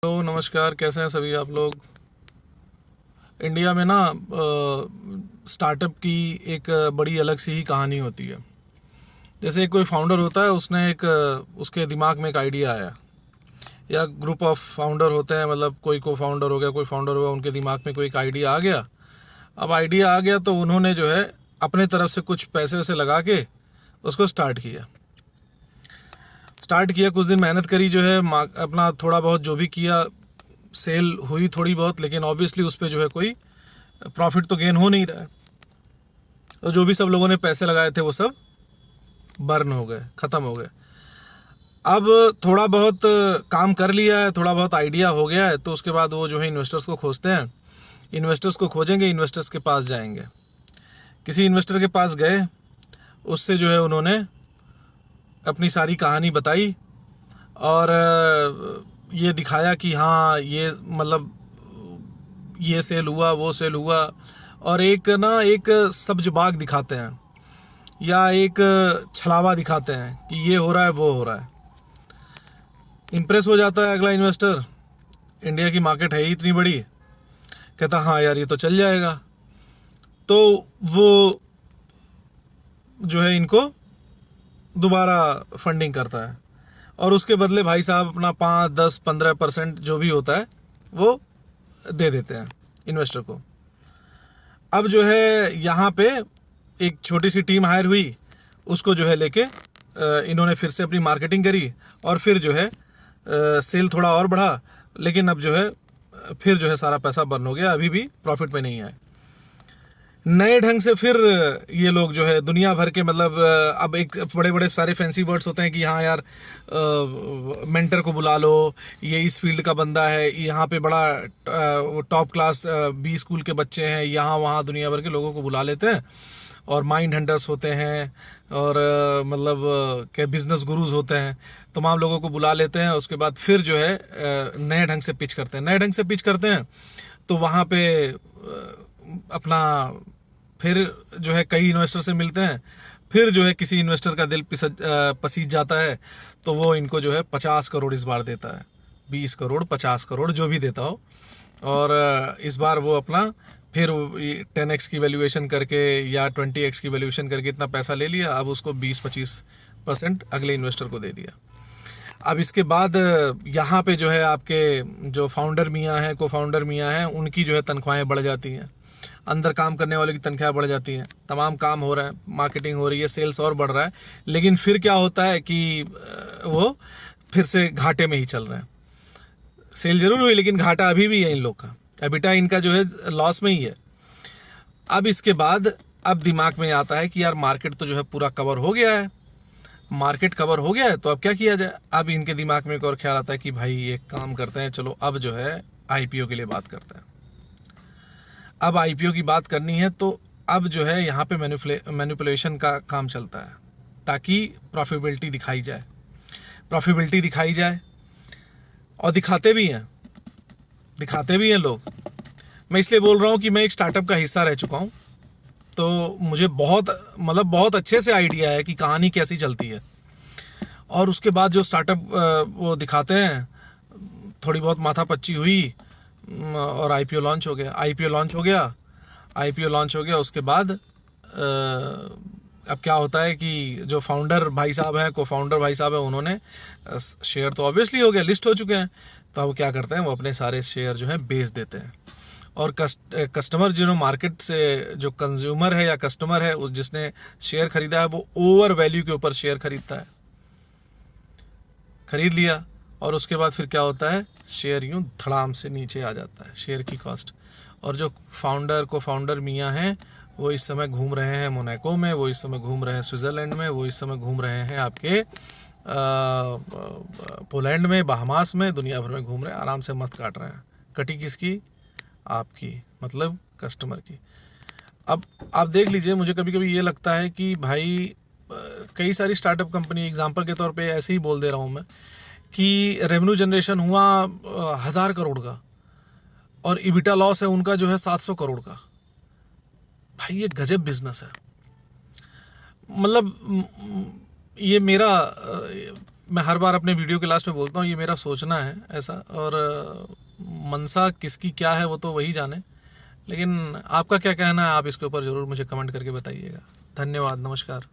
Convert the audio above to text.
तो नमस्कार, कैसे हैं सभी आप लोग। इंडिया में ना स्टार्टअप की एक बड़ी अलग सी ही कहानी होती है। जैसे कोई फाउंडर होता है, उसने उसके दिमाग में एक आइडिया आया, या ग्रुप ऑफ फाउंडर होते हैं, मतलब कोई को फाउंडर हो गया, कोई फाउंडर हो गया, उनके दिमाग में कोई एक आइडिया आ गया। अब आइडिया आ गया तो उन्होंने जो है अपने तरफ से कुछ पैसे वैसे लगा के उसको स्टार्ट किया। कुछ दिन मेहनत करी, जो है अपना थोड़ा बहुत जो भी किया, सेल हुई थोड़ी बहुत, लेकिन ऑब्वियसली उस पर जो है कोई प्रॉफिट तो गेन हो नहीं रहा है। तो जो भी सब लोगों ने पैसे लगाए थे वो सब बर्न हो गए, ख़त्म हो गए। अब थोड़ा बहुत काम कर लिया है, थोड़ा बहुत आइडिया हो गया है, तो उसके बाद वो जो है इन्वेस्टर्स को खोजते हैं। इन्वेस्टर्स को खोजेंगे, इन्वेस्टर्स के पास जाएंगे। किसी इन्वेस्टर के पास गए, उससे जो है उन्होंने अपनी सारी कहानी बताई और ये दिखाया कि हाँ, ये मतलब ये सेल हुआ, वो सेल हुआ, और एक सब्ज बाग दिखाते हैं या एक छलावा दिखाते हैं कि ये हो रहा है, वो हो रहा है। इम्प्रेस हो जाता है अगला इन्वेस्टर, इंडिया की मार्केट है ही इतनी बड़ी, कहता हाँ यार ये तो चल जाएगा। तो वो जो है इनको दोबारा फंडिंग करता है, और उसके बदले भाई साहब अपना 5, 10, 15% जो भी होता है वो दे देते हैं इन्वेस्टर को। अब जो है यहाँ पे एक छोटी सी टीम हायर हुई, उसको जो है लेके इन्होंने फिर से अपनी मार्केटिंग करी, और फिर जो है सेल थोड़ा और बढ़ा, लेकिन अब जो है फिर जो है सारा पैसा बर्न हो गया, अभी भी प्रॉफिट में नहीं आए। नए ढंग से फिर ये लोग जो है दुनिया भर के, मतलब अब एक बड़े बड़े सारे फैंसी वर्ड्स होते हैं कि हाँ यार, मेंटर को बुला लो, ये इस फील्ड का बंदा है, यहाँ पे बड़ा टॉप क्लास बी स्कूल के बच्चे हैं, यहाँ वहाँ दुनिया भर के लोगों को बुला लेते हैं, और माइंड हंटर्स होते हैं, और मतलब क्या बिजनेस गुरुज होते हैं, तमाम लोगों को बुला लेते हैं। उसके बाद फिर जो है नए ढंग से पिच करते हैं, तो वहाँ पे अपना फिर जो है कई इन्वेस्टर से मिलते हैं। फिर जो है किसी इन्वेस्टर का दिल पसीज जाता है, तो वो इनको जो है 50 करोड़ इस बार देता है, 20 करोड़, 50 करोड़, जो भी देता हो। और इस बार वो अपना फिर 10x की वैल्यूएशन करके या 20x की वैल्यूएशन करके इतना पैसा ले लिया। अब उसको 20-25% अगले इन्वेस्टर को दे दिया। अब इसके बाद यहाँ पे जो है आपके जो फाउंडर मियाँ हैं, को फाउंडर मियाँ हैं, उनकी जो है तनख्वाहें बढ़ जाती हैं, अंदर काम करने वाले की तनख्वाह बढ़ जाती हैं, तमाम काम हो रहा है, मार्केटिंग हो रही है, सेल्स और बढ़ रहा है। लेकिन फिर क्या होता है कि वो फिर से घाटे में ही चल रहे हैं। सेल जरूर हुई, लेकिन घाटा अभी भी है इन लोग का, एबिटा इनका जो है लॉस में ही है। अब इसके बाद अब दिमाग में आता है कि यार मार्केट तो जो है पूरा कवर हो गया है, तो अब क्या किया जाए। अब इनके दिमाग में एक और ख्याल आता है कि भाई एक काम करते हैं, चलो अब जो है आईपीओ के लिए बात करते हैं। अब आईपीओ की बात करनी है, तो अब जो है यहाँ पे मैनिपुलेशन का काम चलता है, ताकि प्रॉफिटेबिलिटी दिखाई जाए, और दिखाते भी हैं लोग। मैं इसलिए बोल रहा हूँ कि मैं एक स्टार्टअप का हिस्सा रह चुका हूँ, तो मुझे बहुत अच्छे से आइडिया है कि कहानी कैसी चलती है। और उसके बाद जो स्टार्टअप वो दिखाते हैं, थोड़ी बहुत माथापच्ची हुई, और आईपीओ लॉन्च हो गया। उसके बाद अब क्या होता है कि जो फाउंडर भाई साहब हैं, को फाउंडर भाई साहब हैं, उन्होंने शेयर तो ऑब्वियसली हो गया, लिस्ट हो चुके हैं, तो अब क्या करते हैं, वो अपने सारे शेयर जो है बेच देते हैं। और कस्टमर जो मार्केट से जो कंज्यूमर है या कस्टमर है, उस जिसने शेयर खरीदा है, वो ओवर वैल्यू के ऊपर शेयर खरीद लिया, और उसके बाद फिर क्या होता है, शेयर यूँ धड़ाम से नीचे आ जाता है, शेयर की कॉस्ट। और जो फाउंडर मियाँ हैं, वो इस समय घूम रहे हैं मोनाको में, वो इस समय घूम रहे हैं स्विट्ज़रलैंड में, वो इस समय घूम रहे हैं आपके पोलैंड में, बहामास में, दुनिया भर में घूम रहे हैं, आराम से मस्त काट रहे हैं। कटी किसकी? आपकी, मतलब कस्टमर की। अब आप देख लीजिए, मुझे कभी कभी ये लगता है कि भाई कई सारी स्टार्टअप कंपनी, एग्जांपल के तौर पे ऐसे ही बोल दे रहा हूँ मैं, कि रेवेन्यू जनरेशन हुआ 1000 करोड़ का, और इबिटा लॉस है उनका जो है 700 करोड़ का। भाई ये गजब बिजनेस है। मतलब ये मेरा मैं हर बार अपने वीडियो के लास्ट में बोलता हूँ, ये मेरा सोचना है ऐसा, और मंशा किसकी क्या है वो तो वही जाने, लेकिन आपका क्या कहना है आप इसके ऊपर ज़रूर मुझे कमेंट करके बताइएगा। धन्यवाद, नमस्कार।